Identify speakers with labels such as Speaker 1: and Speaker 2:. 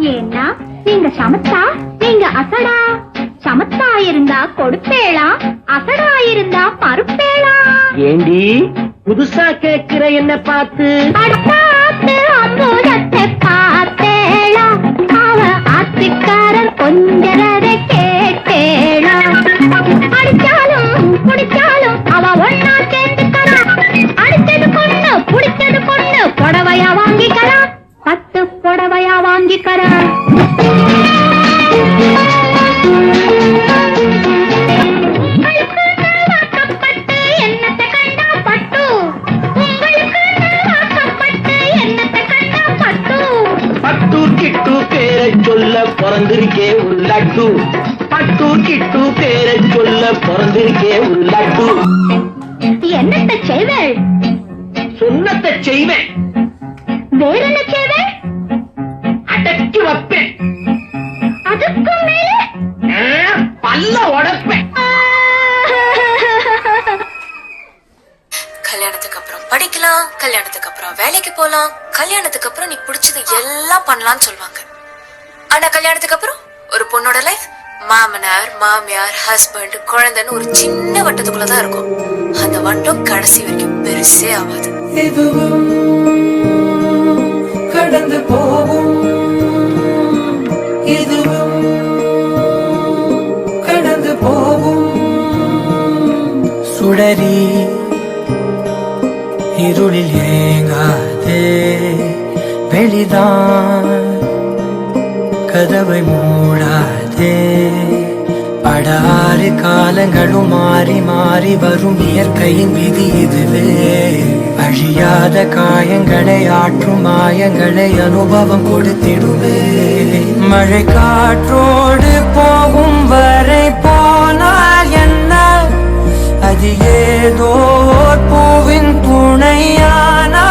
Speaker 1: ஏன்னா நீங்க சமத்தா, நீங்க அசடா. சமத்தா இருந்தா கொடுப்பேளா, அசடா இருந்தா பருப்பேளா.
Speaker 2: ஏண்டி புதுசா கேக்குற என்ன பார்த்து?
Speaker 1: பார்த்து அம்புதத்தை பார்த்தேளா, அவ ஆத்துக்காரன் கொஞ்சரதை கேட்டேளா. அடிச்சாலும் குடிச்சாலும் அவ ஒன்னா சேர்ந்துக்கிறா. அடிச்சது பொண்ணு புடிச்சது பொண்ணு, புடவையா வாங்கிக்கிறா, 10 புடவையா வாங்கிக்கிறா.
Speaker 2: சொல்ல பிறந்திருக்கே ஒரு லட்டு. பட்டு கிட்டு பேரை சொல்ல பிறந்திருக்கே ஒரு லட்டு.
Speaker 1: என்னத்தை செய்வேள்?
Speaker 2: சொன்னத்தை செய்வேன்.
Speaker 1: வேற என்ன செய்வேள்?
Speaker 2: அடக்கி வைப்பேன்.
Speaker 1: அதுக்கு மேலே
Speaker 2: பல்ல உடைப்பேன்.
Speaker 3: கல்யாணத்துக்கு அப்புறம் படிக்கலாம், கல்யாணத்துக்கு அப்புறம் வேலைக்கு போலாம், கல்யாணத்துக்கு அப்புறம் நீ பிடிச்சது எல்லாம் பண்ணலாம்னு சொல்லுவாங்க. ஆனா கல்யாணத்துக்கு அப்புறம் ஒரு பொண்ணோட லைஃப் மாமனார் மாமியார் ஹஸ்பண்ட் குழந்தைன்னு ஒரு சின்ன வட்டத்துக்குள்ளதான் இருக்கும். அந்த வட்டம் கடைசி வரைக்கும் பெருசே ஆகாது.
Speaker 4: இதுவும் கடந்து போகும், இதுவும் கடந்து போகும். சுடரி இருளில் ஏங்காதே, வெளிதான் கதவை மூடாதே. படாறு காலங்களும் மாறி மாறி வரும் இயற்கையின் விதி இதுவே. அழியாத காயங்களை ஆற்றும் மாயங்களை அனுபவம் கொடுத்திடுவே. மழை காற்றோடு போகும் வரை போனால் என்ன, அது ஏதோ பூவின் துணையானா